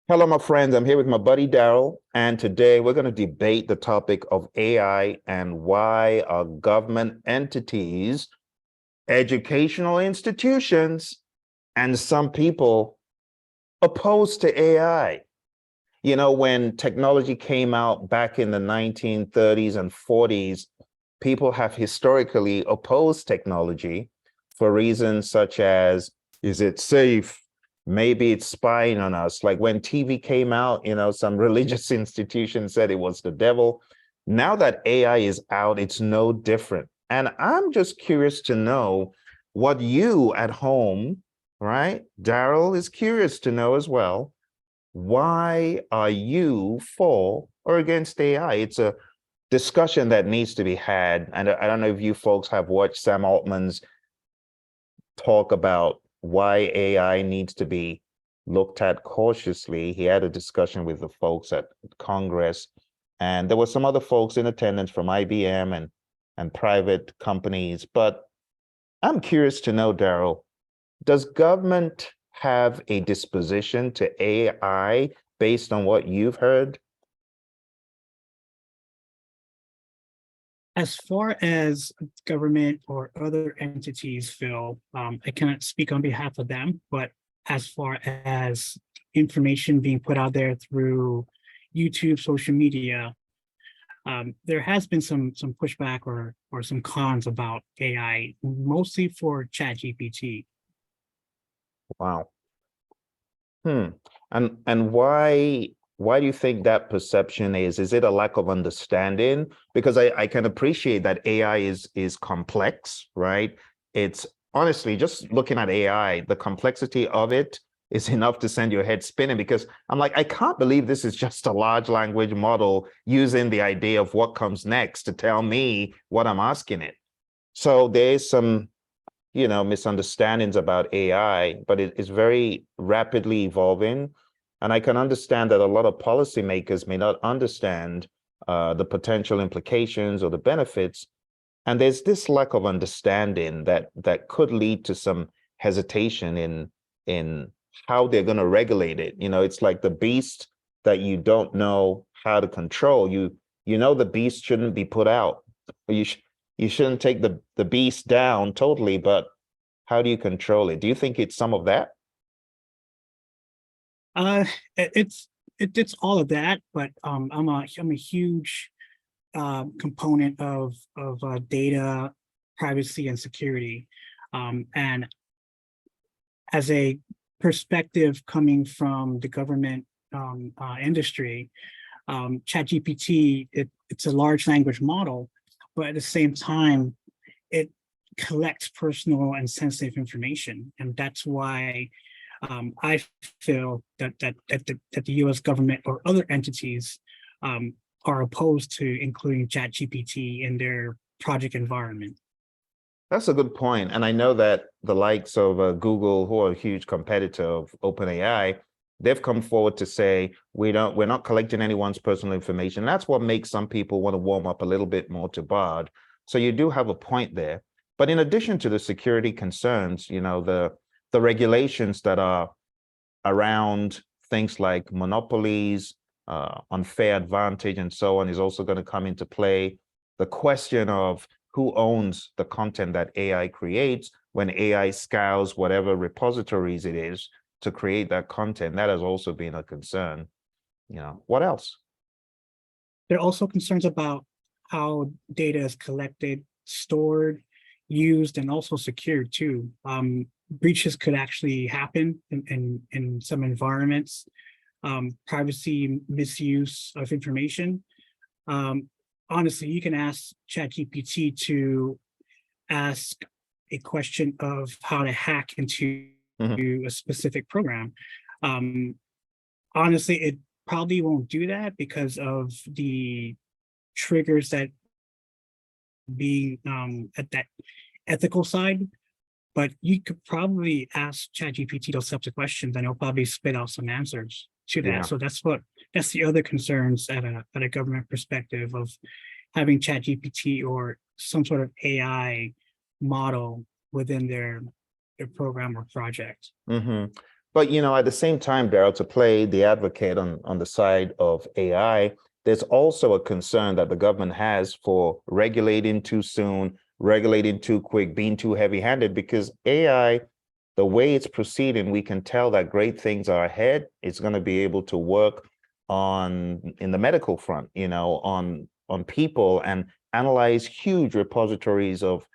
Hello, my friends. I'm here with my buddy Daryl, and today we're going to debate the topic of AI and why our government entities, educational institutions, and some people opposed to AI. You know, when technology came out back in the 1930s and 40s, people have historically opposed technology for reasons such as, is it safe? Maybe it's spying on us. Like when TV came out, some religious institution said it was the devil. Now that AI is out, it's no different. And I'm just curious to know what you at home, right? Daryl is curious to know as well. Why are you for or against AI? It's a discussion that needs to be had. And I don't know if you folks have watched Sam Altman's talk about why AI needs to be looked at cautiously. He had a discussion with the folks at Congress, and there were some other folks in attendance from IBM and private companies. But I'm curious to know, Daryl, does government have a disposition to AI based on what you've heard? As far as government or other entities feel, I cannot speak on behalf of them, but as far as information being put out there through YouTube, social media, there has been some pushback or some cons about AI, mostly for ChatGPT. Wow. Hmm. And why do you think that perception is? Is it a lack of understanding? Because I can appreciate that AI is complex, right? It's honestly just looking at AI, the complexity of it is enough to send your head spinning because I'm like, I can't believe this is just a large language model using the idea of what comes next to tell me what I'm asking it. So there's some misunderstandings about AI, but it is very rapidly evolving. And I can understand that a lot of policymakers may not understand the potential implications or the benefits. And there's this lack of understanding that could lead to some hesitation in how they're going to regulate it. It's like the beast that you don't know how to control. You know the beast shouldn't be put out. You shouldn't take the beast down totally, but how do you control it? Do you think it's some of that? It's all of that, but I'm a huge component of data privacy and security, and as a perspective coming from the government industry, ChatGPT, it's a large language model, but at the same time, it collects personal and sensitive information, and that's why I feel that the U.S. government or other entities are opposed to including ChatGPT in their project environment. That's a good point. And I know that the likes of Google, who are a huge competitor of OpenAI, they've come forward to say we're not collecting anyone's personal information. That's what makes some people want to warm up a little bit more to Bard. So you do have a point there. But in addition to the security concerns, the regulations that are around things like monopolies, unfair advantage, and so on is also going to come into play. The question of who owns the content that AI creates when AI scours whatever repositories it is to create that content, that has also been a concern. What else? There are also concerns about how data is collected, stored, used, and also secured too. Breaches could actually happen in some environments. Privacy misuse of information. Honestly, you can ask ChatGPT to ask a question of how to hack into a specific program. Honestly, it probably won't do that because of the triggers that being at that ethical side. But you could probably ask ChatGPT those types of questions, and it'll probably spit out some answers to that. Yeah. So that's the other concerns at a government perspective of having ChatGPT or some sort of AI model within their program or project. Mm-hmm. But at the same time, Daryl, to play the advocate on the side of AI, there's also a concern that the government has for regulating too soon, regulating too quick, being too heavy-handed, because AI, the way it's proceeding, we can tell that great things are ahead. It's going to be able to work in the medical front, on people, and analyze huge repositories of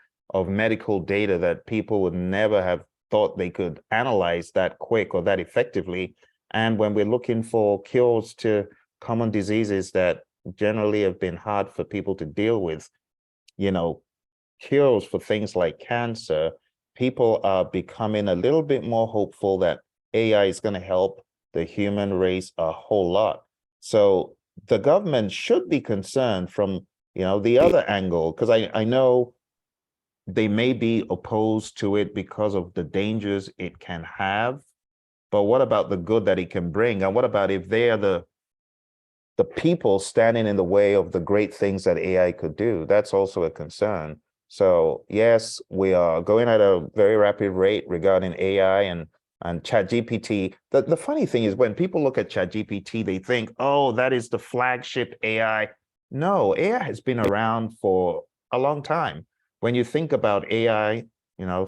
medical data that people would never have thought they could analyze that quick or that effectively. And when we're looking for cures to common diseases that generally have been hard for people to deal with, cures for things like cancer, people are becoming a little bit more hopeful that AI is going to help the human race a whole lot. So the government should be concerned from, the other angle, because I know they may be opposed to it because of the dangers it can have. But what about the good that it can bring? And what about if they are the people standing in the way of the great things that AI could do? That's also a concern. So yes, we are going at a very rapid rate regarding AI and ChatGPT. The funny thing is when people look at ChatGPT, they think, oh, that is the flagship AI. No, AI has been around for a long time. When you think about AI,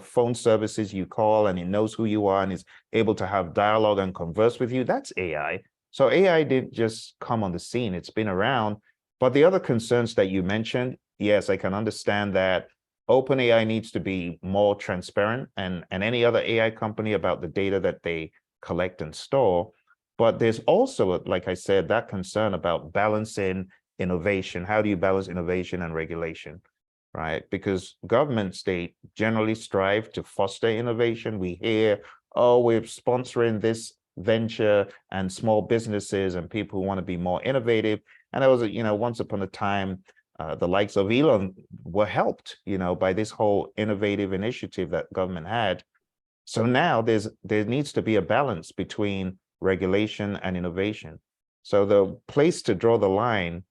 phone services you call and it knows who you are and is able to have dialogue and converse with you, that's AI. So AI didn't just come on the scene, it's been around. But the other concerns that you mentioned, yes, I can understand that OpenAI needs to be more transparent and any other AI company about the data that they collect and store. But there's also, like I said, that concern about balancing innovation. How do you balance innovation and regulation? Right? Because governments, they generally strive to foster innovation. We hear, oh, we're sponsoring this venture and small businesses and people who want to be more innovative. And there was, once upon a time, the likes of Elon were helped, by this whole innovative initiative that government had. So now there needs to be a balance between regulation and innovation. So the place to draw the line,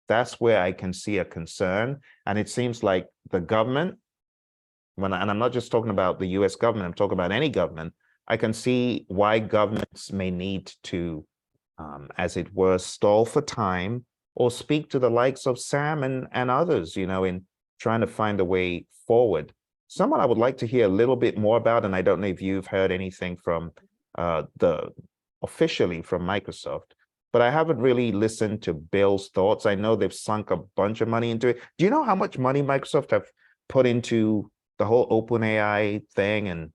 that's where I can see a concern. And it seems like the government, and I'm not just talking about the US government, I'm talking about any government, I can see why governments may need to, as it were, stall for time or speak to the likes of Sam and others, in trying to find a way forward. Someone I would like to hear a little bit more about, and I don't know if you've heard anything from officially from Microsoft, but I haven't really listened to Bill's thoughts. I know they've sunk a bunch of money into it. Do you know how much money Microsoft have put into the whole OpenAI thing? And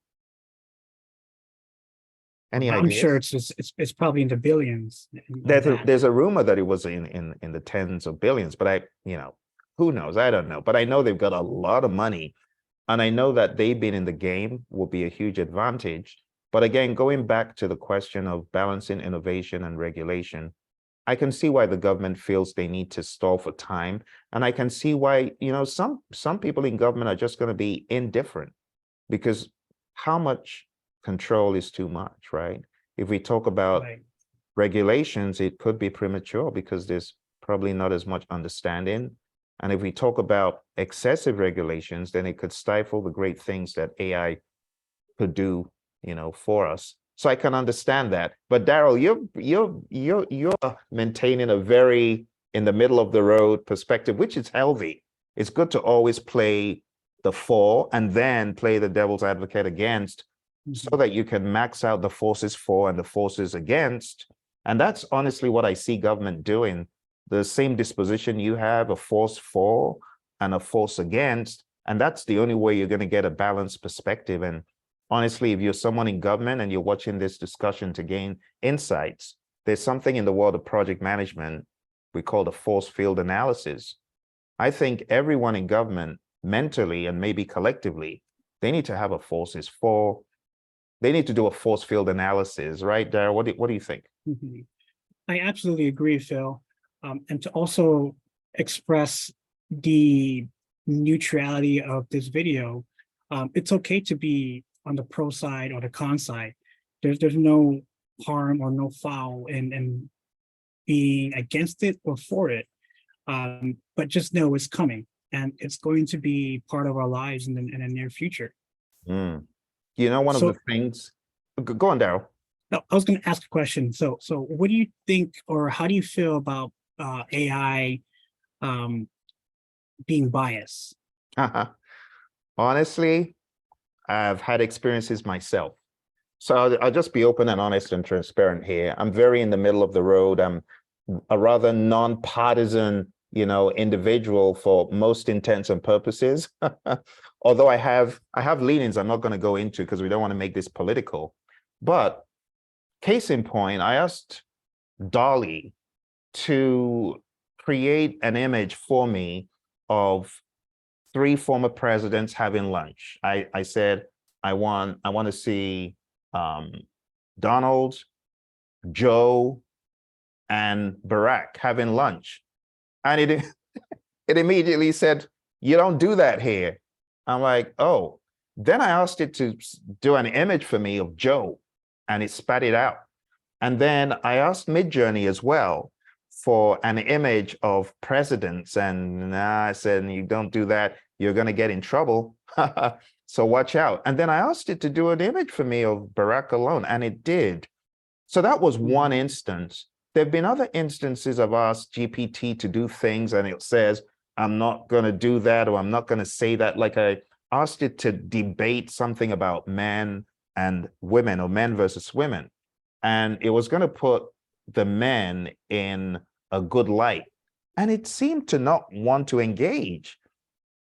any I'm sure ideas? it's probably into billions. There's a rumor that it was in the tens of billions, but who knows? I don't know. But I know they've got a lot of money, and I know that they've been in the game will be a huge advantage. But again, going back to the question of balancing innovation and regulation, I can see why the government feels they need to stall for time. And I can see why, some people in government are just going to be indifferent, because how much control is too much, right? If we talk about Right. regulations, it could be premature because there's probably not as much understanding. And if we talk about excessive regulations, then it could stifle the great things that AI could do, for us. So I can understand that. But Daryl, you're maintaining a very in the middle of the road perspective, which is healthy. It's good to always play the for and then play the devil's advocate against, so that you can max out the forces for and the forces against. And that's honestly what I see government doing. The same disposition you have, a force for and a force against. And that's the only way you're going to get a balanced perspective. And honestly, if you're someone in government and you're watching this discussion to gain insights, there's something in the world of project management we call the force field analysis. I think everyone in government, mentally and maybe collectively, they need to have a forces for. They need to do a force field analysis, right, Darryl? What do you think? I absolutely agree, Phil. And to also express the neutrality of this video, it's okay to be on the pro side or the con side. There's no harm or no foul in being against it or for it. But just know it's coming, and it's going to be part of our lives in the near future. One of the So things, go on, Darryl. I was going to ask a question. So what do you think, or how do you feel about AI being biased? Honestly, I've had experiences myself. So I'll just be open and honest and transparent here. I'm very in the middle of the road. I'm a rather non-partisan, individual for most intents and purposes. Although I have leanings I'm not going to go into because we don't want to make this political. But case in point, I asked Dolly to create an image for me of three former presidents having lunch. I said I want to see Donald, Joe, and Barack having lunch, and it immediately said, "You don't do that here." I'm like, "Oh." Then I asked it to do an image for me of Joe, and it spat it out. And then I asked Midjourney as well for an image of presidents, and I said, "You don't do that. You're going to get in trouble." So watch out. And then I asked it to do an image for me of Barack alone, and it did. So that was one instance. There have been other instances I've asked GPT to do things, and it says, "I'm not going to do that," or "I'm not going to say that." Like I asked it to debate something about men and women, or men versus women. And it was going to put the men in a good light. And it seemed to not want to engage.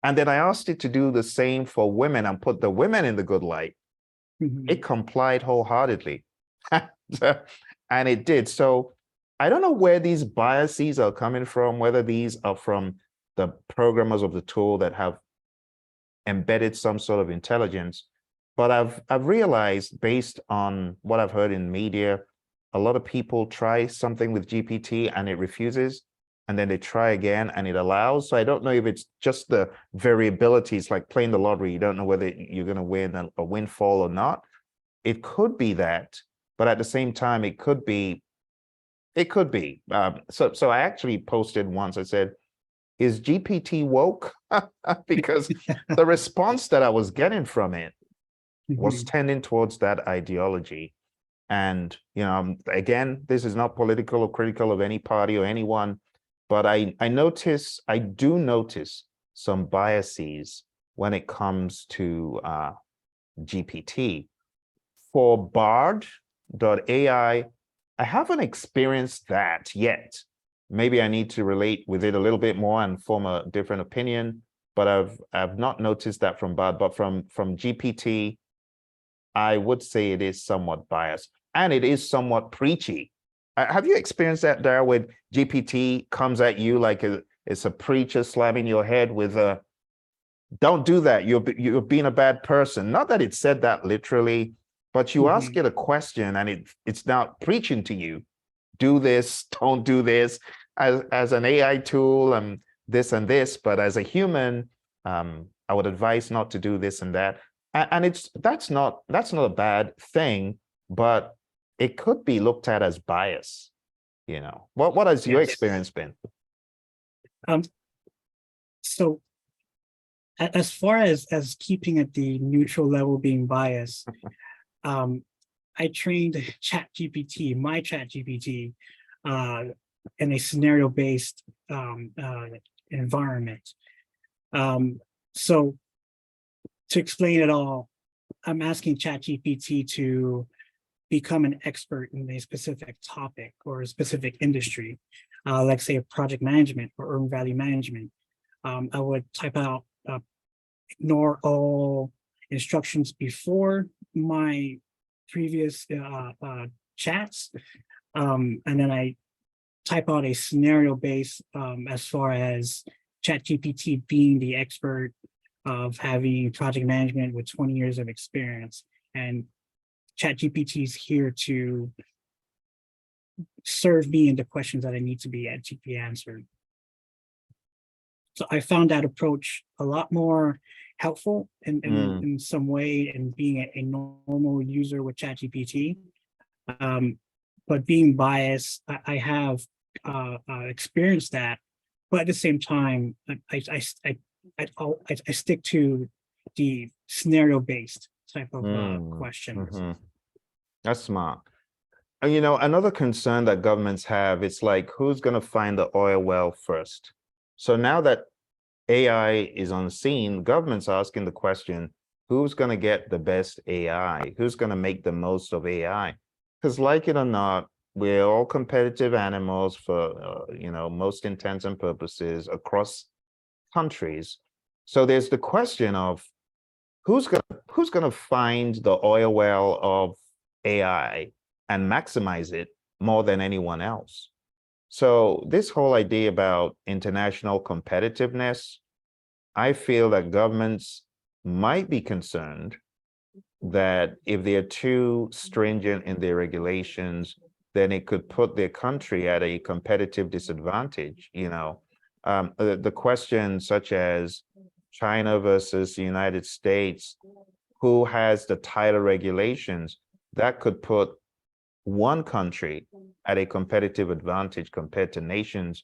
And then I asked it to do the same for women and put the women in the good light. It complied wholeheartedly. And it did. So I don't know where these biases are coming from, whether these are from the programmers of the tool that have embedded some sort of intelligence. But I've realized, based on what I've heard in media, a lot of people try something with GPT and it refuses, and then they try again and it allows. So I don't know if it's just the variabilities, like playing the lottery. You don't know whether you're going to win a windfall or not. It could be that, but at the same time, it could be. So I actually posted once. I said, "Is GPT woke?" Because the response that I was getting from it was tending towards that ideology. And, again, this is not political or critical of any party or anyone, but I do notice some biases when it comes to GPT. For Bard.ai, I haven't experienced that yet. Maybe I need to relate with it a little bit more and form a different opinion, but I've not noticed that from Bard. But from GPT, I would say it is somewhat biased, and it is somewhat preachy. Have you experienced that, Dara, when GPT comes at you like it's a preacher slamming your head with a, "Don't do that. You're being a bad person." Not that it said that literally, but you ask it a question and it's now preaching to you. Do this, don't do this, as an AI tool and this, but as a human, I would advise not to do this and that. And that's not a bad thing, but it could be looked at as bias. What has your experience been? So as far as keeping at the neutral level being biased, I trained my chat GPT in a scenario-based environment. So to explain it all, I'm asking ChatGPT to become an expert in a specific topic or a specific industry, like say project management or urban value management. I would type out, ignore all instructions before my previous chats, and then I type out a scenario base as far as ChatGPT being the expert of having project management with 20 years of experience. And ChatGPT is here to serve me in the questions that I need to be answered. So I found that approach a lot more helpful in some way, in being a normal user with ChatGPT. But being biased, I have experienced that. But at the same time, I stick to the scenario-based type of questions. That's smart. You know, another concern that governments have, it's like, who's going to find the oil well first? So now that AI is on scene, governments are asking the question, who's going to get the best AI? Who's going to make the most of AI? Because like it or not, we're all competitive animals for, you know, most intents and purposes across countries. So there's the question of who's gonna find the oil well of AI and maximize it more than anyone else. So this whole idea about international competitiveness, I feel that governments might be concerned that if they're too stringent in their regulations, then it could put their country at a competitive disadvantage. You know, the question such as China versus the United States, who has the tighter regulations, that could put one country at a competitive advantage compared to nations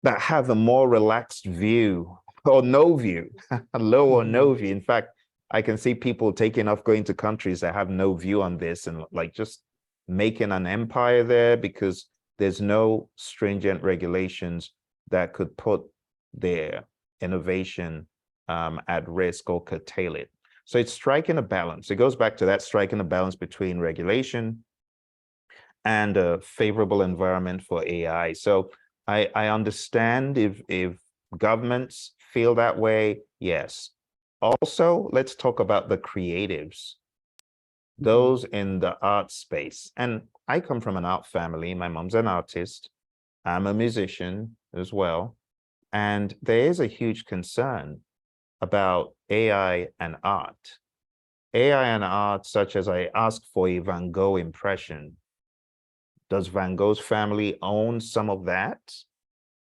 that have a more relaxed view or no view, low or no view. In fact, I can see people taking off going to countries that have no view on this and like just making an empire there because there's no stringent regulations that could put their innovation at risk or curtail it. So it's striking a balance. It goes back to that striking a balance between regulation and a favorable environment for AI. So I understand if governments feel that way, yes. Also, let's talk about the creatives, those in the art space. And I come from an art family. My mom's an artist. I'm a musician as well. And there is a huge concern about AI and art. AI and art, such as I asked for a Van Gogh impression. Does Van Gogh's family own some of that?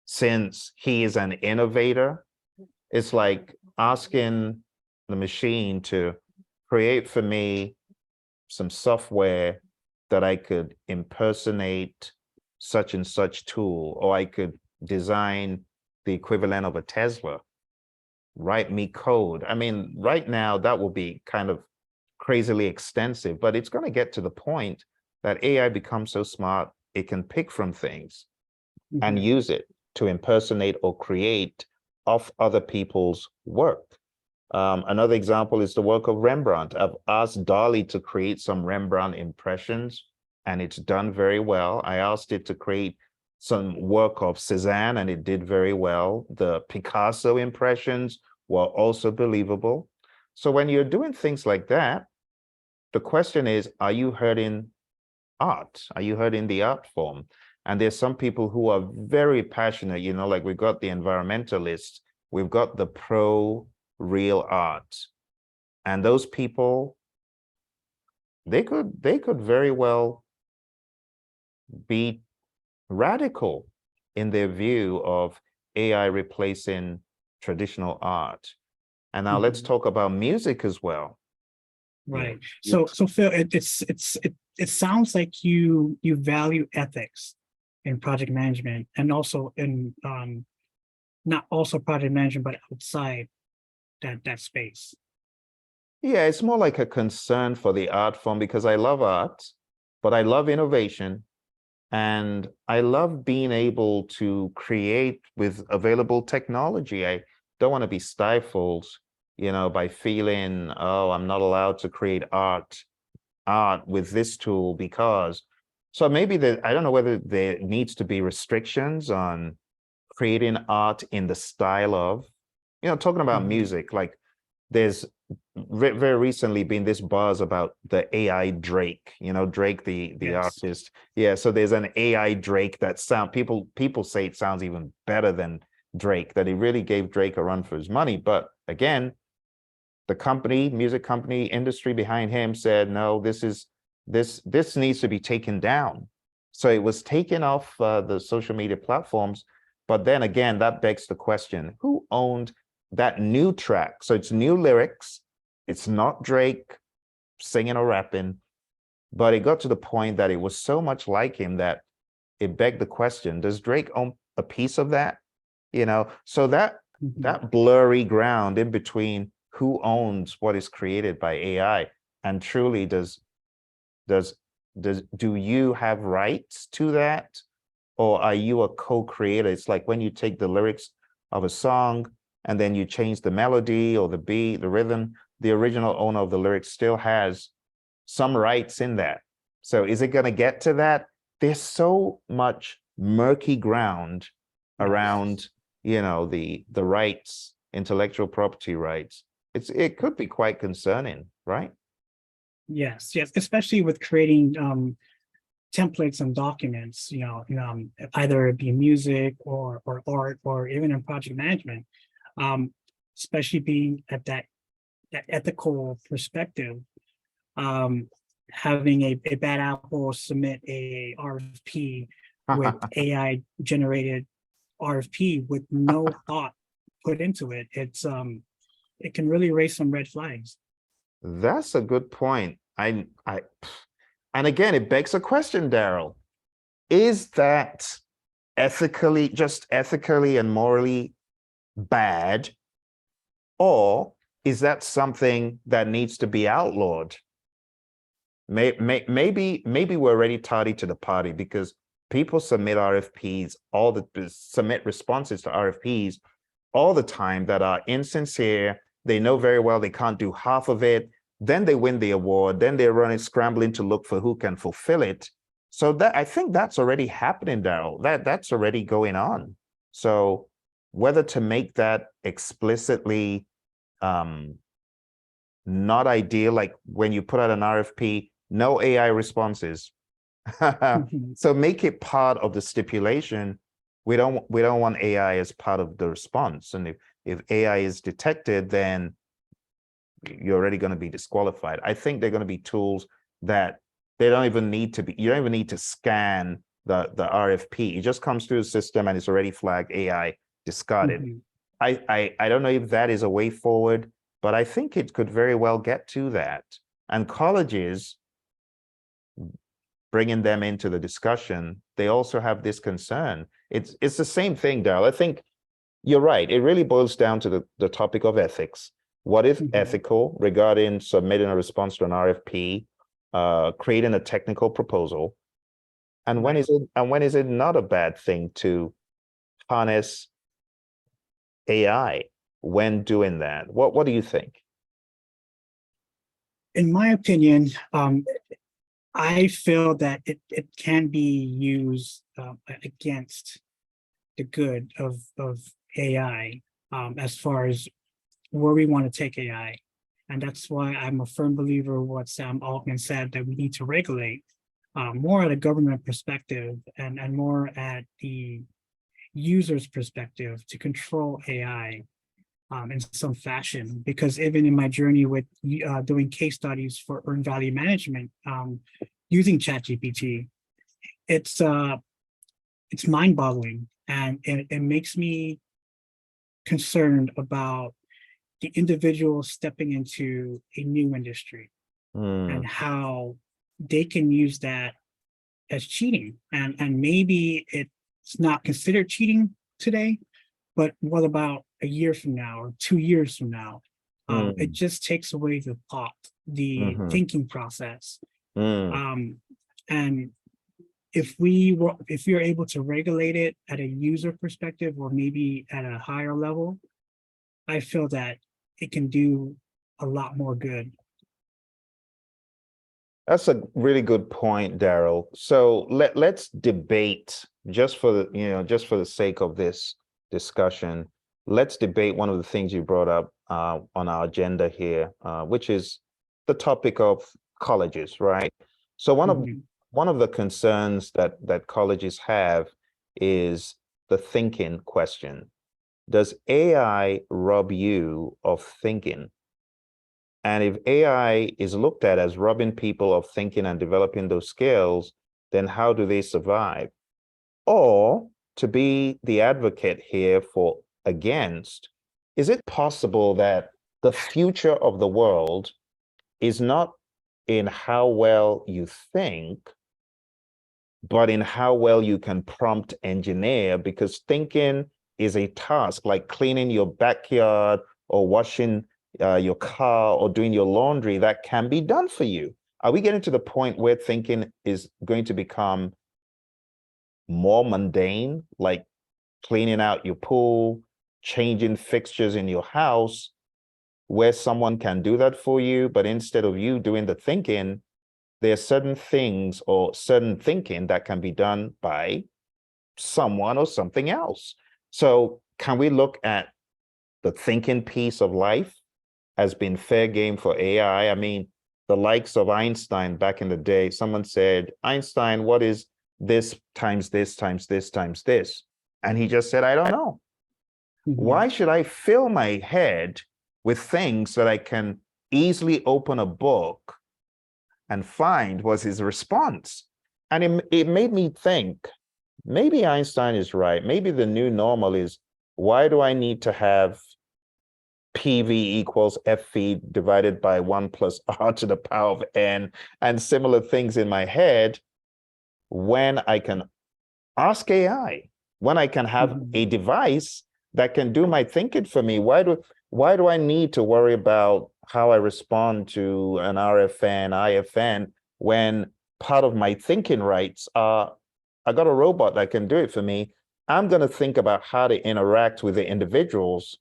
Since he is an innovator, it's like asking the machine to create for me some software that I could impersonate such and such tool, or I could design the equivalent of a Tesla, write me code. I mean, right now that will be kind of crazily extensive, but it's going to get to the point that AI becomes so smart, it can pick from things and use it to impersonate or create off other people's work. Another example is the work of Rembrandt. I've asked DALL-E to create some Rembrandt impressions, and it's done very well. I asked it to create some work of Cézanne, and it did very well. The Picasso impressions were also believable. So when you're doing things like that, the question is, are you hurting art? Are you hurting the art form? And there's some people who are very passionate, you know, like we've got the environmentalists, we've got the pro real art. And those people, they could very well be radical in their view of AI replacing traditional art. And now let's talk about music as well. Right. So Phil, it sounds like you value ethics in project management and also in not also project management, but outside that space. Yeah, it's more like a concern for the art form because I love art, but I love innovation and I love being able to create with available technology. I don't want to be stifled, you know, by feeling, oh, I'm not allowed to create art with this tool because. So maybe I don't know whether there needs to be restrictions on creating art in the style of, you know, talking about music, like there's very recently been this buzz about the AI Drake, you know, Drake, the artist. Yeah, so there's an AI Drake that people say it sounds even better than Drake, that he really gave Drake a run for his money. But again, the company, music company, industry behind him said, no, this needs to be taken down. So it was taken off the social media platforms. But then again, that begs the question, who owned that new track? So it's new lyrics. It's not Drake singing or rapping, but it got to the point that it was so much like him that it begged the question, does Drake own a piece of that? You know, so that blurry ground in between who owns what is created by AI and truly does do you have rights to that? Or are you a co-creator? It's like when you take the lyrics of a song and then you change the melody or the beat, the rhythm, the original owner of the lyrics still has some rights in that. So is it going to get to that? There's so much murky ground around, the rights, intellectual property rights. It could be quite concerning, right? Yes, especially with creating templates and documents, either it be music or art or even in project management, especially being at that ethical perspective. Having a bad apple submit a RFP with AI generated RFP with no thought put into it, it can really raise some red flags. That's a good point. And again, it begs a question, Daryl. Is that just ethically and morally bad? Or is that something that needs to be outlawed? Maybe we're already tardy to the party, because people submit RFPs, submit responses to RFPs all the time that are insincere. They know very well they can't do half of it. Then they win the award. Then they're scrambling to look for who can fulfill it. So I think that's already happening, Daryl. That's already going on. So whether to make that explicitly not ideal, like when you put out an RFP, no AI responses. So make it part of the stipulation. We don't want AI as part of the response. And if AI is detected, then you're already going to be disqualified. I think they're going to be tools that they don't even need to be. You don't even need to scan the RFP. It just comes through the system and it's already flagged AI discarded. I don't know if that is a way forward, but I think it could very well get to that. And colleges, bringing them into the discussion, they also have this concern. It's the same thing, Darryl. I think you're right. It really boils down to the topic of ethics. What is ethical regarding submitting a response to an RFP, creating a technical proposal, and when is it not a bad thing to harness AI when doing that? What do you think? In my opinion, I feel that it can be used against the good of AI, as far as where we want to take AI. And that's why I'm a firm believer of what Sam Altman said, that we need to regulate more at a government perspective and more at the user's perspective to control AI in some fashion. Because even in my journey with doing case studies for earned value management using ChatGPT, it's mind-boggling, and it makes me concerned about the individual stepping into a new industry and how they can use that as cheating. And maybe it's not considered cheating today, but what about a year from now or 2 years from now? It just takes away the thought, the thinking process. And if we are able to regulate it at a user perspective, or maybe at a higher level, I feel that it can do a lot more good. That's a really good point, Daryl. So let's debate, just for the sake of this discussion, let's debate one of the things you brought up on our agenda here, which is the topic of colleges, right? So one of the concerns that colleges have is the thinking question. Does AI rob you of thinking? And if AI is looked at as robbing people of thinking and developing those skills, then how do they survive? Or, to be the advocate here for against, is it possible that the future of the world is not in how well you think, but in how well you can prompt engineer? Because thinking is a task like cleaning your backyard or washing your car or doing your laundry that can be done for you. Are we getting to the point where thinking is going to become more mundane, like cleaning out your pool, changing fixtures in your house, where someone can do that for you, but instead of you doing the thinking, there are certain things or certain thinking that can be done by someone or something else. So can we look at the thinking piece of life as being fair game for AI? I mean, the likes of Einstein back in the day, someone said, Einstein, what is this times this times this times this? And he just said, I don't know. Why should I fill my head with things that I can easily open a book and find? Was his response. And it made me think, maybe Einstein is right. Maybe the new normal is, why do I need to have PV equals FV divided by 1 plus R to the power of N and similar things in my head when I can ask AI, when I can have a device that can do my thinking for me? Why do I need to worry about how I respond to an RFN, IFN, when part of my thinking rights are, I got a robot that can do it for me. I'm going to think about how to interact with the individuals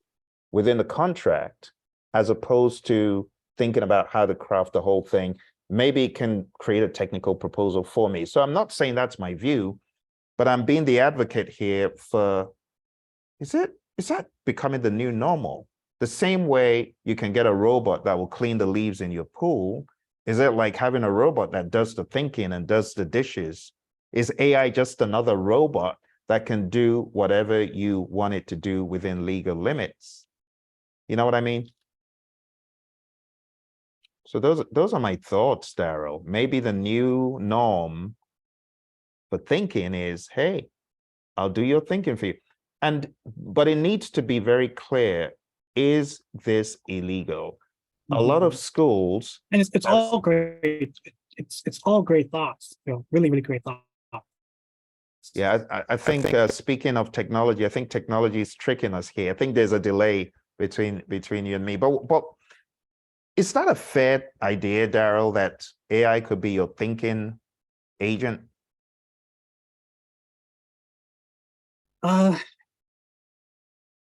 within the contract, as opposed to thinking about how to craft the whole thing. Maybe it can create a technical proposal for me. So I'm not saying that's my view, but I'm being the advocate here for, is that becoming the new normal? The same way you can get a robot that will clean the leaves in your pool, is it like having a robot that does the thinking and does the dishes? Is AI just another robot that can do whatever you want it to do within legal limits? You know what I mean? So those are my thoughts, Daryl. Maybe the new norm for thinking is, hey, I'll do your thinking for you. But it needs to be very clear, is this illegal? A lot of schools, and it's all great. It's all great thoughts. Really, really great thoughts. yeah, I think speaking of technology, I think technology is tricking us here. I think there's a delay between you and me. But is that a fair idea, Daryl, that AI could be your thinking agent?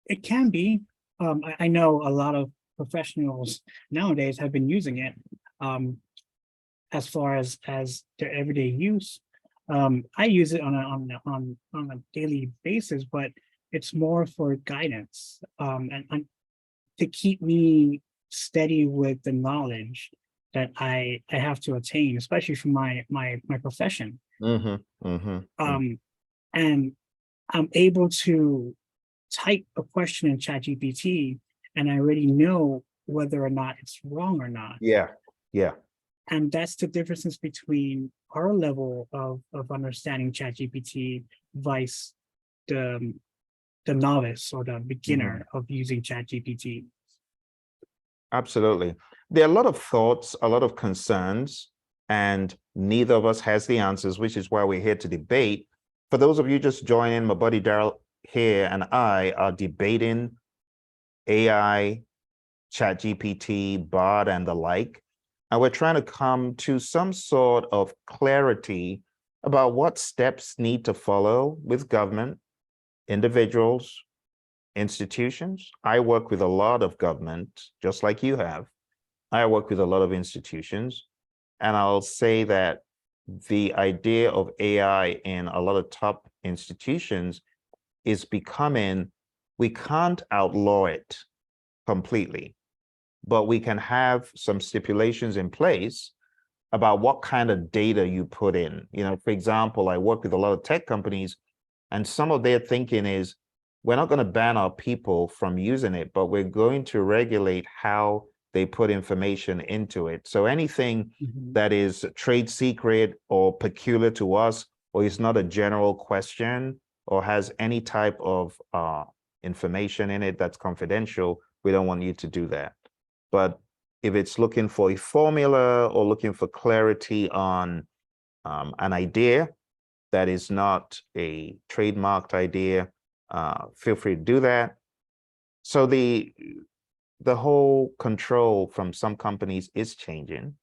It can be. I know a lot of professionals nowadays have been using it as far as their everyday use. I use it on a daily basis, but it's more for guidance and to keep me steady with the knowledge that I have to attain, especially for my profession. And I'm able to type a question in ChatGPT, and I already know whether or not it's wrong or not. Yeah, yeah. And that's the difference between our level of understanding ChatGPT versus the novice or the beginner of using ChatGPT. Absolutely. There are a lot of thoughts, a lot of concerns, and neither of us has the answers, which is why we're here to debate. For those of you just joining, my buddy Daryl here and I are debating AI, ChatGPT, Bard, and the like. And we're trying to come to some sort of clarity about what steps need to follow with government, individuals, institutions. I work with a lot of government, just like you have. I work with a lot of institutions. And I'll say that the idea of AI in a lot of top institutions is becoming, we can't outlaw it completely, but we can have some stipulations in place about what kind of data you put in. You know, for example, I work with a lot of tech companies, and some of their thinking is, we're not going to ban our people from using it, but we're going to regulate how they put information into it. So anything that is trade secret or peculiar to us, or is not a general question, or has any type of information in it that's confidential, we don't want you to do that. But if it's looking for a formula or looking for clarity on an idea that is not a trademarked idea, feel free to do that. So the whole control from some companies is changing.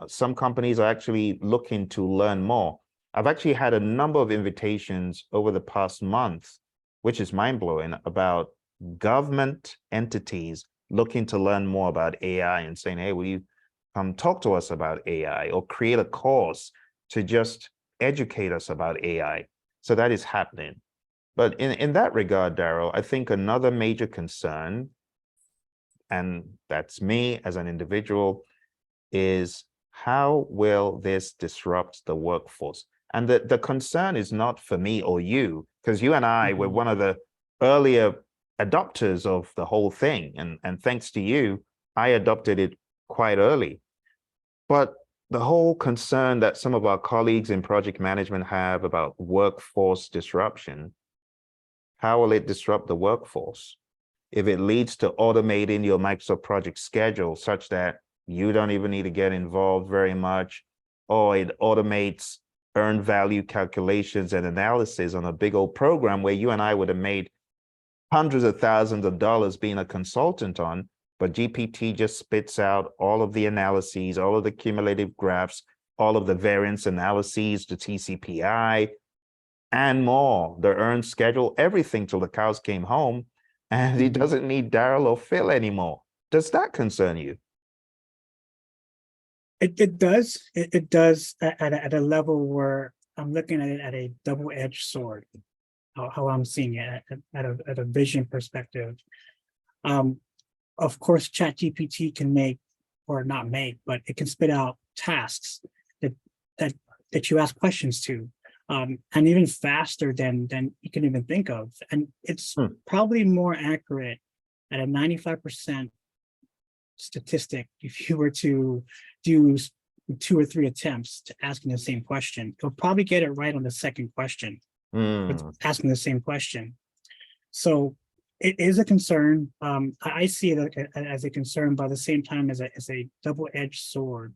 Some companies are actually looking to learn more. I've actually had a number of invitations over the past month, which is mind-blowing, about government entities looking to learn more about AI and saying, hey, will you come talk to us about AI or create a course to just educate us about AI? So that is happening. But in that regard, Daryl, I think another major concern, and that's me as an individual, is how will this disrupt the workforce? And the concern is not for me or you, because you and I were one of the earlier adopters of the whole thing. And thanks to you, I adopted it quite early. But the whole concern that some of our colleagues in project management have about workforce disruption, how will it disrupt the workforce? If it leads to automating your Microsoft project schedule such that you don't even need to get involved very much, or it automates earned value calculations and analysis on a big old program where you and I would have made hundreds of thousands of dollars being a consultant on, but GPT just spits out all of the analyses, all of the cumulative graphs, all of the variance analyses, the TCPI, and more, the earned schedule, everything till the cows came home, and he doesn't need Daryl or Phil anymore. Does that concern you? It does. It does at a level where I'm looking at it at a double-edged sword, how I'm seeing it at a vision perspective. Of course, ChatGPT can make, or not make, but it can spit out tasks that you ask questions to, and even faster than you can even think of. And it's probably more accurate at a 95% statistic if you were to do 2 or 3 attempts to asking the same question. You'll probably get it right on the second question, asking the same question. So it is a concern. I see it as a concern, but at the same time as a double-edged sword,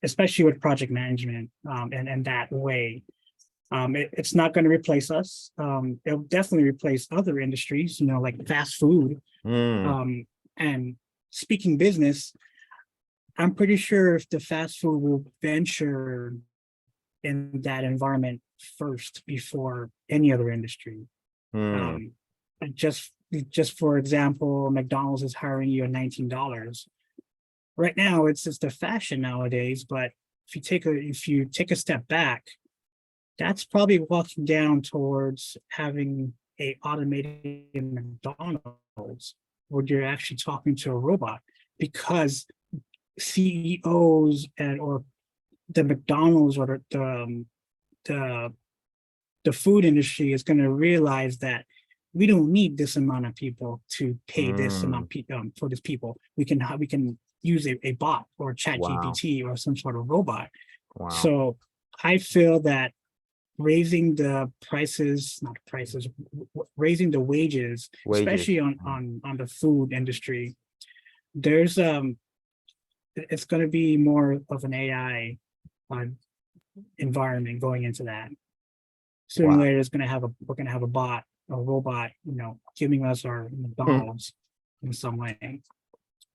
especially with project management and that way. It's not going to replace us. It'll definitely replace other industries, like fast food. And speaking business, I'm pretty sure if the fast food will venture in that environment first before any other industry. Just for example, McDonald's is hiring you at $19. Right now, it's just a fashion nowadays, but if you take a step back, that's probably walking down towards having a automated McDonald's where you're actually talking to a robot, because CEOs or the McDonald's or the food industry is going to realize that we don't need this amount of people to pay this amount for these people. We can use a bot or chat GPT or some sort of robot. So I feel that raising the prices, not prices, raising the wages, especially on the food industry, there's it's going to be more of an AI environment going into that. Sooner or later, we're going to have a robot, giving us our McDonald's in some way.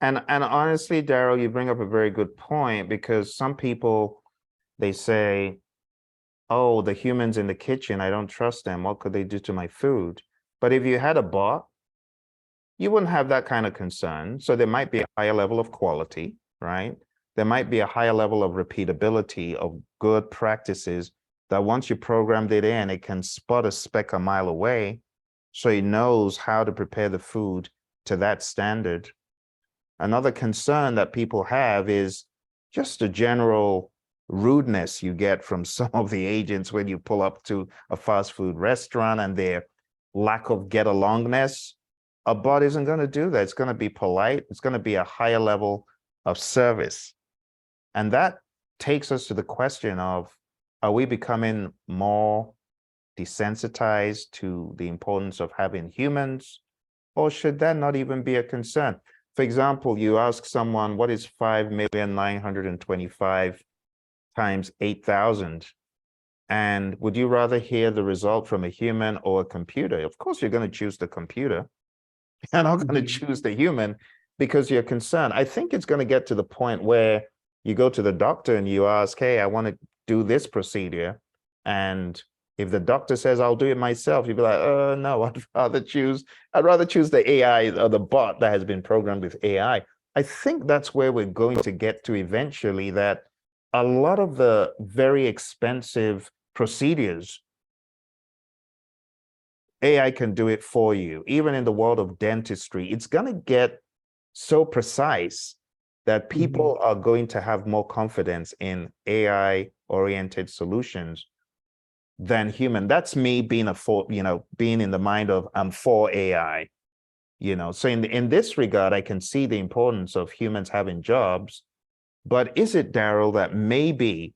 And honestly, Daryl, you bring up a very good point, because some people, they say, oh, the humans in the kitchen, I don't trust them. What could they do to my food? But if you had a bot, you wouldn't have that kind of concern. So there might be a higher level of quality, right? There might be a higher level of repeatability of good practices that once you programmed it in, it can spot a speck a mile away. So it knows how to prepare the food to that standard. Another concern that people have is just the general rudeness you get from some of the agents when you pull up to a fast food restaurant, and their lack of get alongness. A bot isn't going to do that. It's going to be polite. It's going to be a higher level of service. And that takes us to the question of, are we becoming more desensitized to the importance of having humans, or should that not even be a concern? For example, you ask someone, what is 5,925 times 8,000? And would you rather hear the result from a human or a computer? Of course, you're going to choose the computer. You're not going to choose the human because you're concerned. I think it's going to get to the point where You go to the doctor and you ask, hey, I want to do this procedure. And if the doctor says, I'll do it myself, you'd be like, no, I'd rather choose the AI or the bot that has been programmed with AI. I think that's where we're going to get to eventually, that a lot of the very expensive procedures, AI can do it for you. Even in the world of dentistry, it's going to get so precise that people are going to have more confidence in AI-oriented solutions than human. That's me being being in the mind of I'm for AI. So in this regard, I can see the importance of humans having jobs. But is it, Daryl, that maybe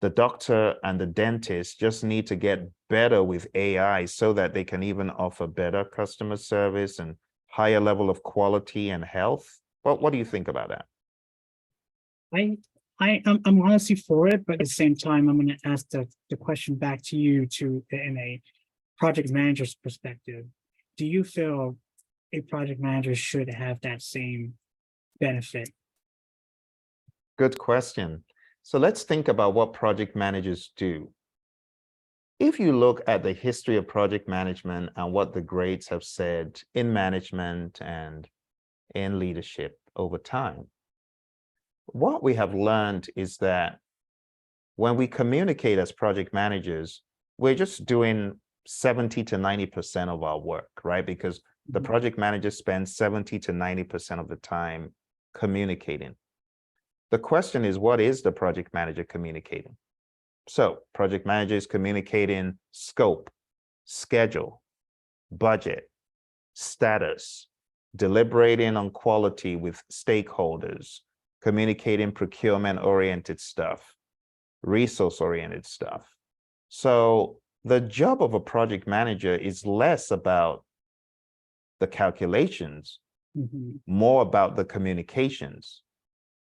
the doctor and the dentist just need to get better with AI so that they can even offer better customer service and higher level of quality and health? What do you think about that? I'm honestly for it, but at the same time, I'm going to ask the question back to you in a project manager's perspective. Do you feel a project manager should have that same benefit? Good question. So let's think about what project managers do. If you look at the history of project management and what the greats have said in management and in leadership over time, what we have learned is that when we communicate as project managers, we're just doing 70 to 90% of our work, right? Because the project manager spends 70 to 90% of the time communicating. The question is, what is the project manager communicating? So project manager is communicating scope, schedule, budget, status, deliberating on quality with stakeholders, communicating procurement-oriented stuff, resource-oriented stuff. So the job of a project manager is less about the calculations, more about the communications.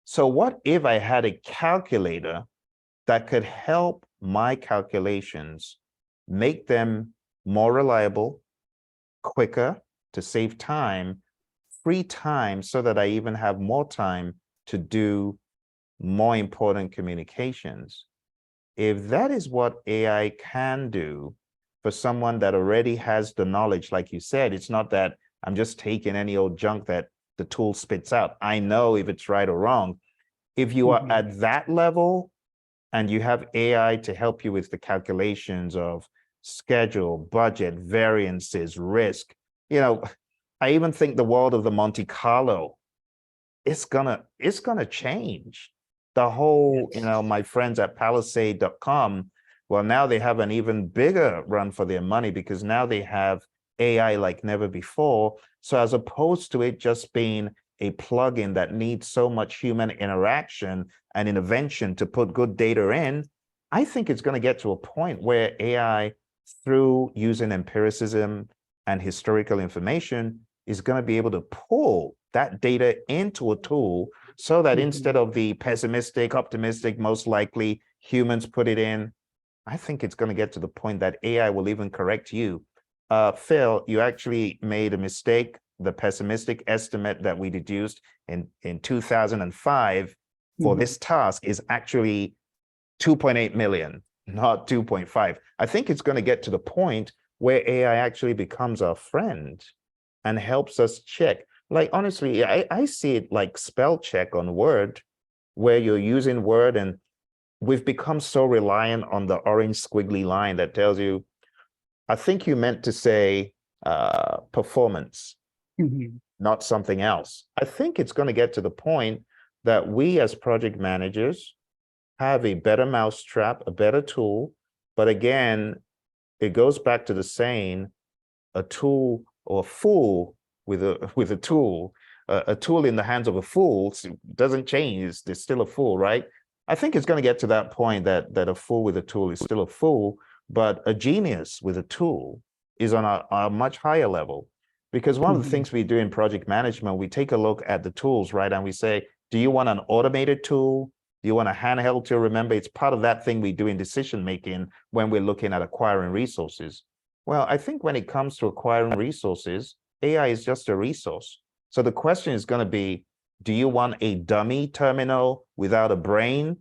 So what if I had a calculator that could help my calculations, make them more reliable, quicker, to save time, free time, so that I even have more time to do more important communications? If that is what AI can do for someone that already has the knowledge, like you said, it's not that I'm just taking any old junk that the tool spits out. I know if it's right or wrong. If you are at that level and you have AI to help you with the calculations of schedule, budget, variances, risk, I even think the world of the Monte Carlo, it's gonna change. The whole, my friends at Palisade.com, well, now they have an even bigger run for their money because now they have AI like never before. So as opposed to it just being a plugin that needs so much human interaction and intervention to put good data in, I think it's going to get to a point where AI, through using empiricism and historical information, is going to be able to pull that data into a tool so that instead of the pessimistic, optimistic, most likely humans put it in, I think it's going to get to the point that AI will even correct you. Phil, you actually made a mistake. The pessimistic estimate that we deduced in 2005 for this task is actually 2.8 million, not 2.5. I think it's going to get to the point where AI actually becomes our friend and helps us check. Like, honestly, I see it like spell check on Word, where you're using Word and we've become so reliant on the orange squiggly line that tells you, I think you meant to say performance, not something else. I think it's going to get to the point that we as project managers have a better mousetrap, a better tool. But again, it goes back to the saying, a tool or a fool with a tool, a tool in the hands of a fool doesn't change. There's still a fool, right? I think it's going to get to that point that a fool with a tool is still a fool, but a genius with a tool is on a much higher level. Because one of the things we do in project management, we take a look at the tools, right? And we say, do you want an automated tool? Do you want a handheld tool? Remember, it's part of that thing we do in decision making when we're looking at acquiring resources. Well, I think when it comes to acquiring resources, AI is just a resource. So the question is going to be, Do you want a dummy terminal without a brain?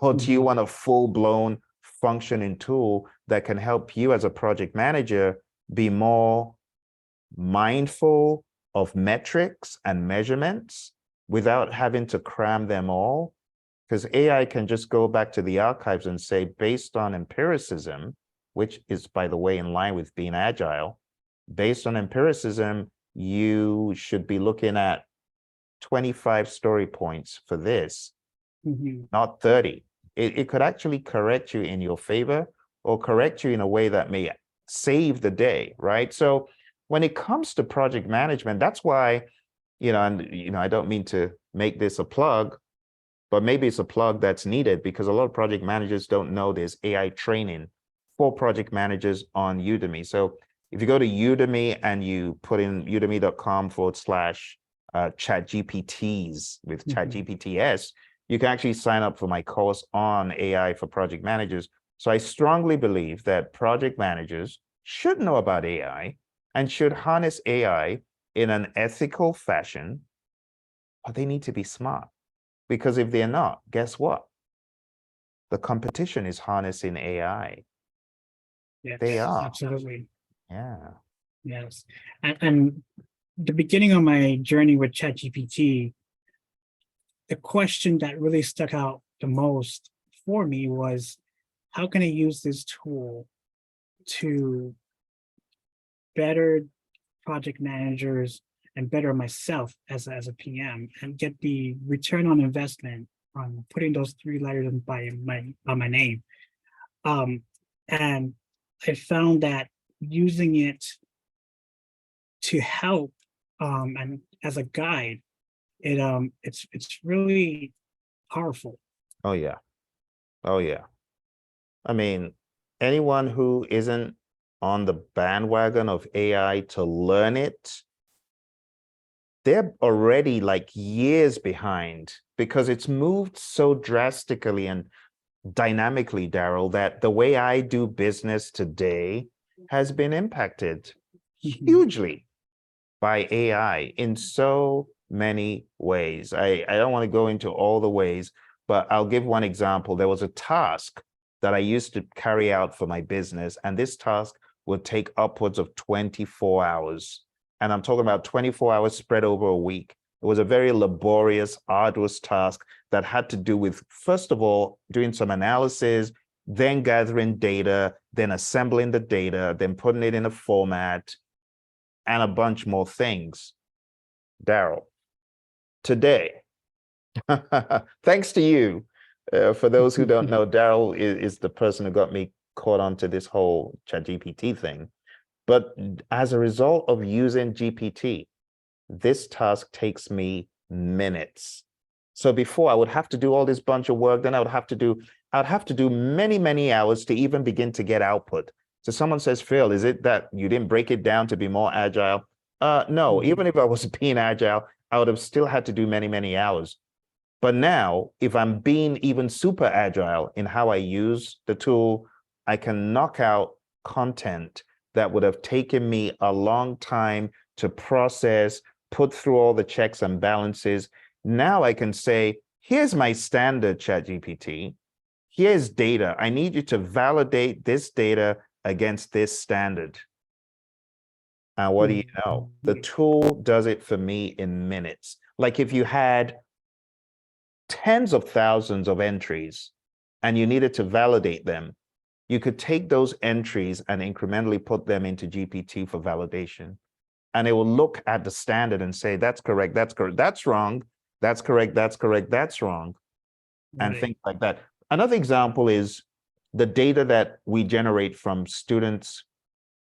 Or do you want a full-blown functioning tool that can help you as a project manager be more mindful of metrics and measurements without having to cram them all? Because AI can just go back to the archives and say, based on empiricism, which is, by the way, in line with being agile, based on empiricism, you should be looking at 25 story points for this, not 30. It could actually correct you in your favor or correct you in a way that may save the day, right? So when it comes to project management, that's why, I don't mean to make this a plug, but maybe it's a plug that's needed because a lot of project managers don't know there's AI training for project managers on Udemy. So if you go to Udemy and you put in udemy.com/ChatGPTs with ChatGPTs, you can actually sign up for my course on AI for project managers. So I strongly believe that project managers should know about AI and should harness AI in an ethical fashion, but they need to be smart. Because if they're not, guess what? The competition is harnessing AI. Yes, They are. absolutely. Yeah. Yes. And the beginning of my journey with ChatGPT, the question that really stuck out the most for me was, how can I use this tool to better project managers and better myself as a PM and get the return on investment on putting those 3 letters by my name. And I found that using it to help and as a guide, it's really powerful. Oh, yeah. Oh, yeah. I mean, anyone who isn't on the bandwagon of AI to learn it, they're already like years behind because it's moved so drastically and dynamically, Daryl, that the way I do business today has been impacted hugely by AI in so many ways. I don't want to go into all the ways, but I'll give one example. There was a task that I used to carry out for my business, and this task would take upwards of 24 hours. And I'm talking about 24 hours spread over a week. It was a very laborious, arduous task that had to do with, first of all, doing some analysis, then gathering data, then assembling the data, then putting it in a format, and a bunch more things. Daryl, today, thanks to you, for those who don't know, Daryl is the person who got me caught onto this whole ChatGPT thing. But as a result of using GPT, this task takes me minutes. So before I would have to do all this bunch of work, then I'd have to do many, many hours to even begin to get output. So someone says, Phil, is it that you didn't break it down to be more agile? No, even if I was being agile, I would have still had to do many, many hours. But now, if I'm being even super agile in how I use the tool, I can knock out content that would have taken me a long time to process, put through all the checks and balances. Now I can say, here's my standard ChatGPT. Here's data. I need you to validate this data against this standard. And what do you know? The tool does it for me in minutes. Like if you had tens of thousands of entries and you needed to validate them, you could take those entries and incrementally put them into GPT for validation. And it will look at the standard and say, that's correct, that's correct, that's wrong, that's correct, that's correct, that's wrong, and things like that. Another example is the data that we generate from students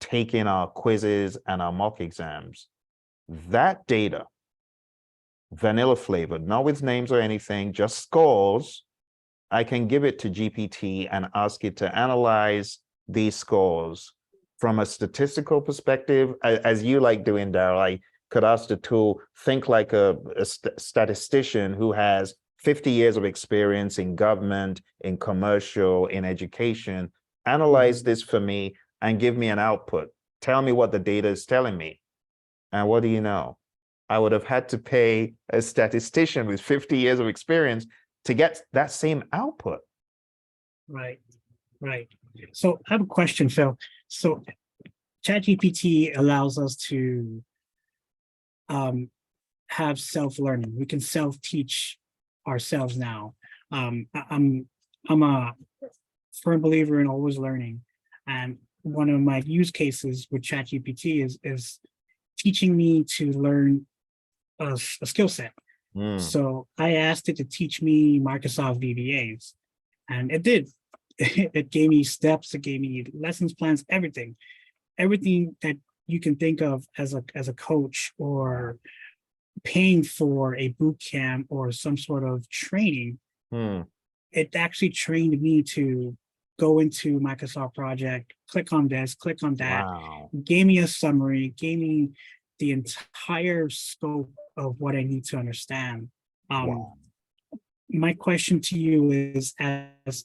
taking our quizzes and our mock exams. That data, vanilla flavored, not with names or anything, just scores, I can give it to GPT and ask it to analyze these scores from a statistical perspective, as you like doing, Daryl. I could ask the tool, think like a statistician who has 50 years of experience in government, in commercial, in education, analyze this for me and give me an output. Tell me what the data is telling me. And what do you know? I would have had to pay a statistician with 50 years of experience to get that same output. Right, right. So I have a question, Phil. So ChatGPT allows us to have self-learning. We can self-teach ourselves now. I'm a firm believer in always learning, and one of my use cases with ChatGPT is teaching me to learn a skill set. So I asked it to teach me Microsoft VBAs, and it did. It gave me steps, it gave me lessons plans, everything that you can think of as a coach, or paying for a boot camp or some sort of training. It actually trained me to go into Microsoft Project, click on this, click on that, Wow. gave me a summary, gave me the entire scope of what I need to understand. Wow. My question to you is, as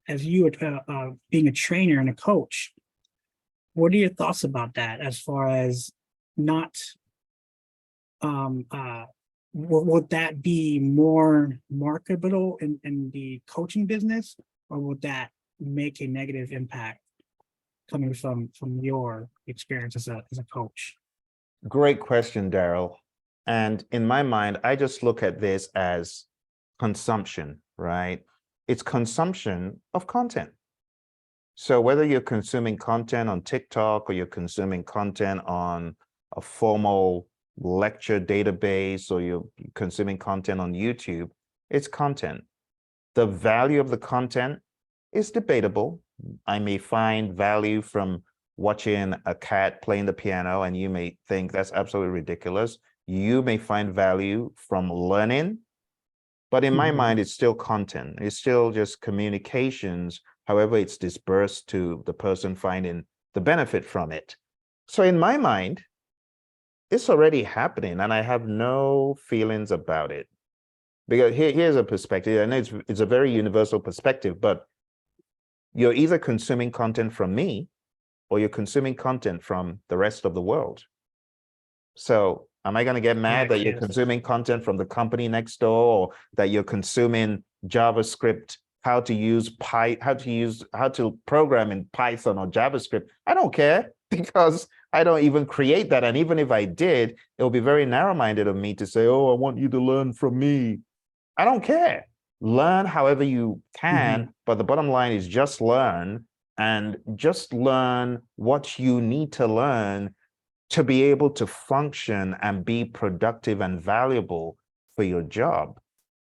you being a trainer and a coach, what are your thoughts about that, as far as not would that be more marketable in the coaching business, or would that make a negative impact coming from your experience as a coach? Great question, Daryl. And in my mind, I just look at this as consumption, right? It's consumption of content. So whether you're consuming content on TikTok or you're consuming content on a formal lecture database or you're consuming content on YouTube, it's content. The value of the content is debatable. I may find value from watching a cat playing the piano, and you may think that's absolutely ridiculous. You may find value from learning, but in my mind, it's still content. It's still just communications, however it's dispersed to the person finding the benefit from it. So in my mind, it's already happening, and I have no feelings about it. Because here's a perspective, and it's a very universal perspective, but you're either consuming content from me or you're consuming content from the rest of the world. So am I going to get mad that you're consuming content from the company next door, or that you're consuming JavaScript, how to program in Python or JavaScript? I don't care, because I don't even create that. And even if I did, it'll be very narrow-minded of me to say, oh, I want you to learn from me. I don't care. Learn however you can, but the bottom line is just learn, and just learn what you need to learn to be able to function and be productive and valuable for your job.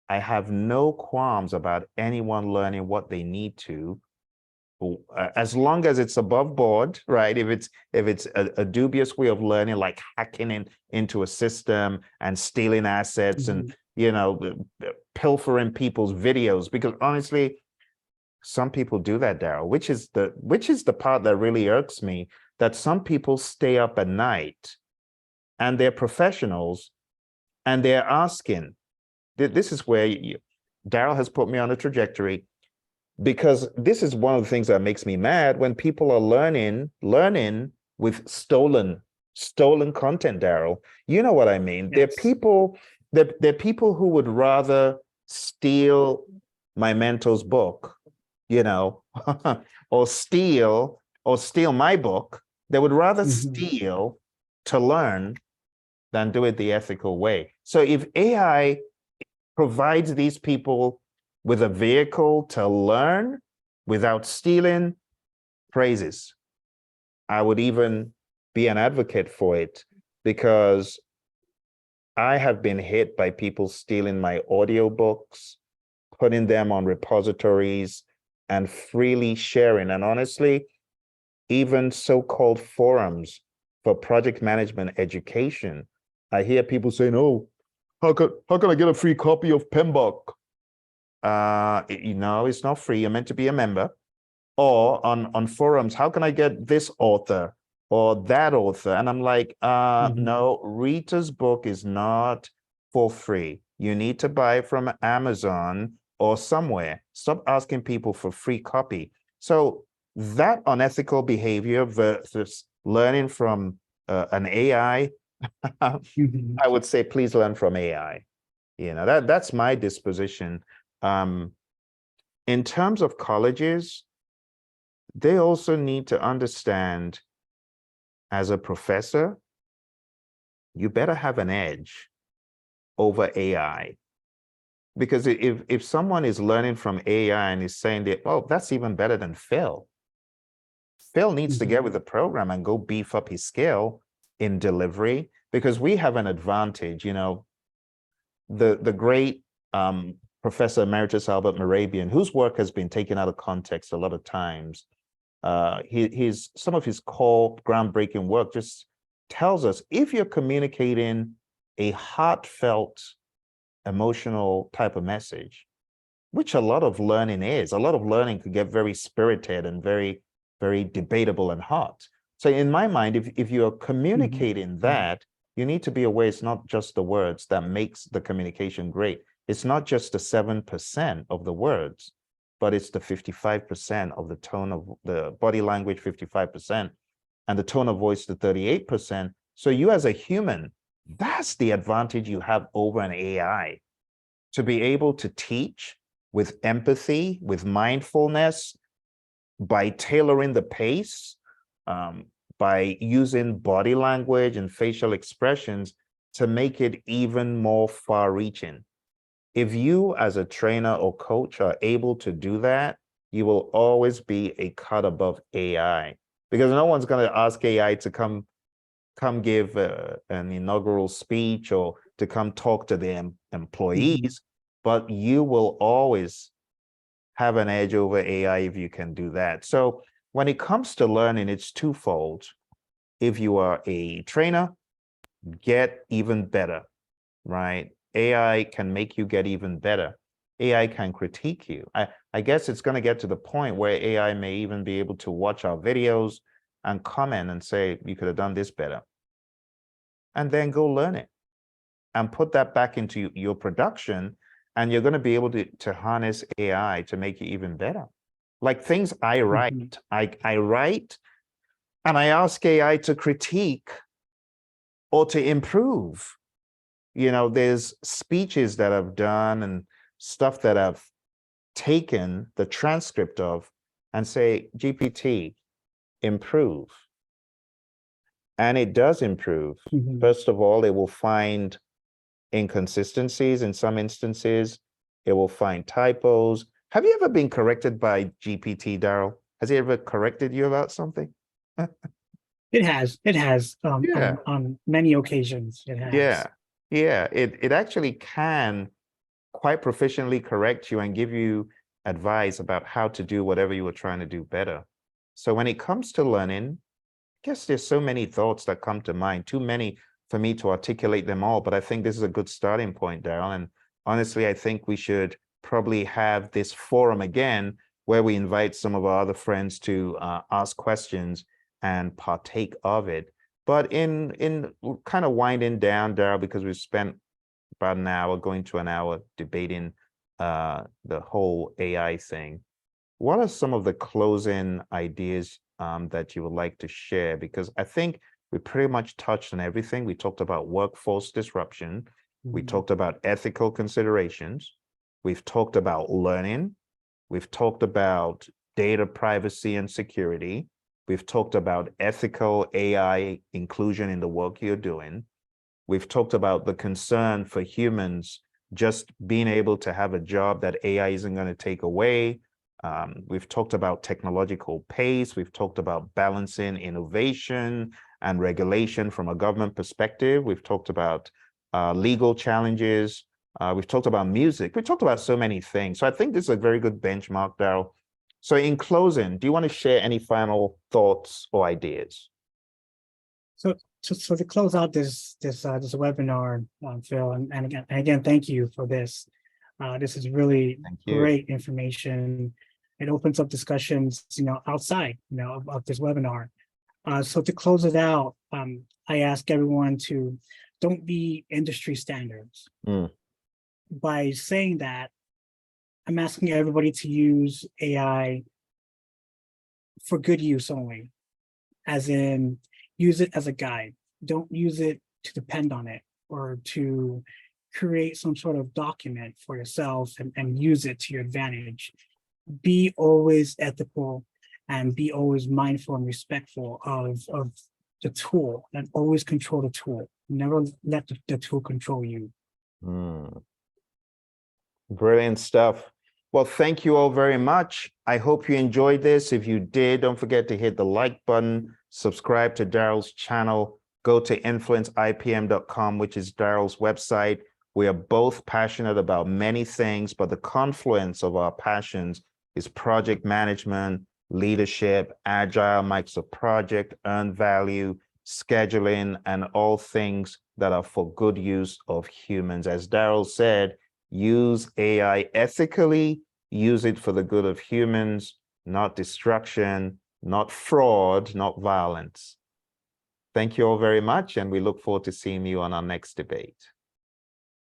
I have no qualms about anyone learning what they need to, as long as it's above board, right? If it's a dubious way of learning, like hacking into a system and stealing assets and pilfering people's videos, because honestly, some people do that, Daryl, which is the part that really irks me, that some people stay up at night and they're professionals and they're asking. This is where Daryl has put me on a trajectory, because this is one of the things that makes me mad, when people are learning with stolen content, Daryl. You know what I mean? Yes. There are people who would rather steal my mentor's book, or steal my book. They would rather steal to learn than do it the ethical way. So if AI provides these people with a vehicle to learn without stealing, praises. I would even be an advocate for it, because I have been hit by people stealing my audiobooks, putting them on repositories, and freely sharing. And honestly, even so-called forums for project management education, I hear people saying, oh, how can I get a free copy of PMBOK? It's not free. You're meant to be a member. Or on forums, how can I get this author or that author? And I'm like, no, Rita's book is not for free. You need to buy from Amazon or somewhere. Stop asking people for free copy. So that unethical behavior versus learning from an AI Mhm. I would say, please learn from AI. That's my disposition. In terms of colleges, they also need to understand, as a professor, you better have an edge over AI. Because if someone is learning from AI and is saying that, oh, that's even better than Phil, Phil needs to get with the program and go beef up his skill in delivery, because we have an advantage. The great Professor Emeritus Albert Morabian, whose work has been taken out of context a lot of times, some of his core groundbreaking work just tells us, if you're communicating a heartfelt, emotional type of message, which a lot of learning is, a lot of learning could get very spirited and very, very debatable and hot. So in my mind, if you're communicating that, you need to be aware it's not just the words that makes the communication great. It's not just the 7% of the words, but it's the 55% of the tone of the body language, 55%, and the tone of voice, the 38%. So you as a human, that's the advantage you have over an AI, to be able to teach with empathy, with mindfulness, by tailoring the pace, by using body language and facial expressions to make it even more far-reaching. If you as a trainer or coach are able to do that, you will always be a cut above AI, because no one's going to ask AI to come give an inaugural speech or to come talk to their employees, but you will always have an edge over AI if you can do that. So when it comes to learning, it's twofold. If you are a trainer, get even better, right? AI can make you get even better. AI can critique you. I guess it's going to get to the point where AI may even be able to watch our videos and comment and say, you could have done this better. And then go learn it and put that back into your production. And you're going to be able to harness AI to make you even better. Like things I write, I write and I ask AI to critique or to improve. There's speeches that I've done and stuff that I've taken the transcript of and say, GPT, improve. And it does improve. First of all, it will find inconsistencies in some instances. It will find typos. Have you ever been corrected by GPT, Daryl? Has it ever corrected you about something? It has. Yeah. On many occasions, it has. Yeah. It actually can quite proficiently correct you and give you advice about how to do whatever you were trying to do better. So when it comes to learning, I guess there's so many thoughts that come to mind, too many for me to articulate them all, but I think this is a good starting point, Daryl. And honestly, I think we should probably have this forum again where we invite some of our other friends to ask questions and partake of it. But in kind of winding down, Daryl, because we've spent about an hour, going to an hour debating the whole AI thing, what are some of the closing ideas that you would like to share? Because I think we pretty much touched on everything. We talked about workforce disruption. We talked about ethical considerations. We've talked about learning. We've talked about data privacy and security. We've talked about ethical AI inclusion in the work you're doing. We've talked about the concern for humans just being able to have a job that AI isn't going to take away. We've talked about technological pace. We've talked about balancing innovation and regulation from a government perspective. We've talked about legal challenges. We've talked about music. We've talked about so many things. So I think this is a very good benchmark, Daryl. So in closing, do you want to share any final thoughts or ideas? So to close out this webinar, Phil, and again, thank you for this. This is really great information. It opens up discussions, outside, of this webinar. So to close it out, I ask everyone to don't be industry standards. By saying that, I'm asking everybody to use AI for good use only, as in use it as a guide. Don't use it to depend on it or to create some sort of document for yourself and use it to your advantage. Be always ethical and be always mindful and respectful of the tool, and always control the tool. Never let the tool control you. Brilliant stuff. Well, thank you all very much. I hope you enjoyed this. If you did, don't forget to hit the like button, subscribe to Daryl's channel, go to influenceipm.com, which is Daryl's website. We are both passionate about many things, but the confluence of our passions is project management, leadership, agile, Microsoft project, earned value, scheduling, and all things that are for good use of humans. As Daryl said, use AI ethically, use it for the good of humans, not destruction, not fraud, not violence. Thank you all very much, and we look forward to seeing you on our next debate.